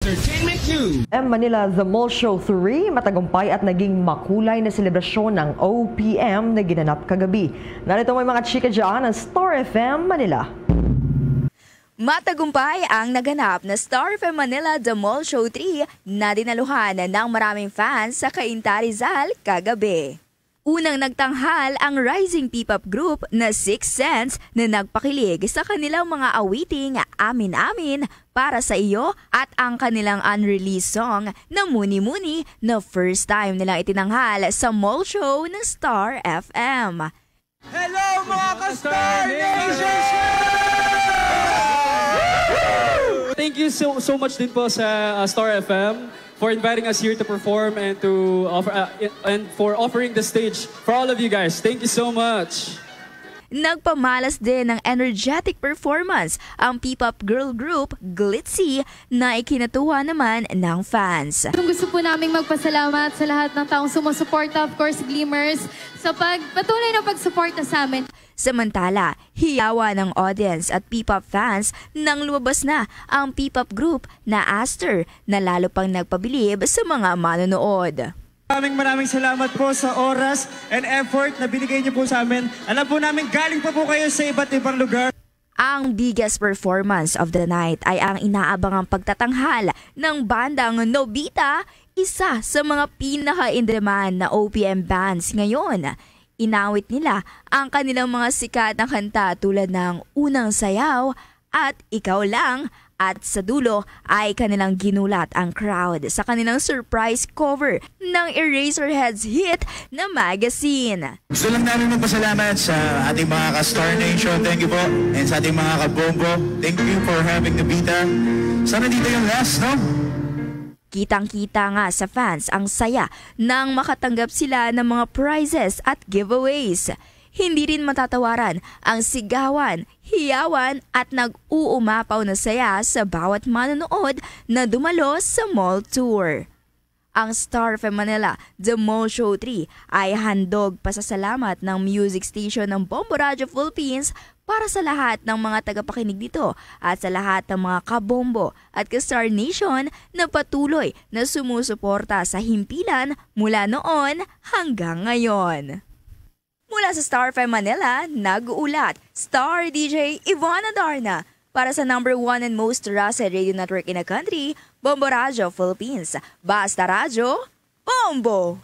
Entertainment News. Manila The Mall Show 3, matagumpay at naging makulay na selebrasyon ng OPM na ginanap kagabi. Narito may mga chika dyan ng Star FM Manila. Matagumpay ang naganap na Star FM Manila The Mall Show 3 na dinaluhan ng maraming fans sa Cainta Rizal kagabi. Unang nagtanghal ang rising P-pop group na Sixth Sense na nagpakilig sa kanilang mga awiting Amin Amin, Para sa Iyo at ang kanilang unreleased song na Muni Muni na first time nilang itinanghal sa mall show ng Star FM. Hello mga ka-Star Nation! Thank you so much din po sa Star FM for inviting us here to perform and to offer and for offering the stage for all of you guys. Thank you so much. Nagpamalas din ng energetic performance ang P-pop girl group Glitzy na ikinatuwa naman ng fans. Gusto po naming magpasalamat sa lahat ng taong sumusuporta, of course, Glimmers, sa patuloy na pagsuporta sa amin. Samantala, hiyawa ng audience at P-pop fans nang lumabas na ang P-pop group na Aster na lalo pang nagpabilib sa mga manonood. Maraming salamat po sa oras and effort na binigay niyo po sa amin. Alam po namin galing pa po kayo sa iba't ibang lugar. Ang biggest performance of the night ay ang inaabangang pagtatanghal ng bandang Nobita, isa sa mga pinaka-in-demand na OPM bands ngayon. Inawit nila ang kanilang mga sikat na kanta tulad ng Unang Sayaw at Ikaw Lang, at sa dulo ay kanilang ginulat ang crowd sa kanilang surprise cover ng Eraserheads hit na Magazine. Gusto lang namin magpasalamat sa ating mga ka-Star Nation, thank you po, and sa ating mga ka-Bombo, thank you for having Nobita. Sana dito yung last, no? Kitang-kita nga sa fans ang saya nang makatanggap sila ng mga prizes at giveaways. Hindi rin matatawaran ang sigawan, hiyawan at nag-uumapaw na saya sa bawat manonood na dumalo sa mall tour. Ang Star FM Manila The Mall Show 3 ay handog pasasalamat ng music station ng Bombo Radio Philippines para sa lahat ng mga tagapakinig dito at sa lahat ng mga kabombo at ka-Star Nation na patuloy na sumusuporta sa himpilan mula noon hanggang ngayon. Mula sa Star FM Manila, nag-uulat Star DJ Ivana Darna para sa #1 and most trusted radio network in the country, Bombo Radio Philippines. Basta Radyo, Bombo!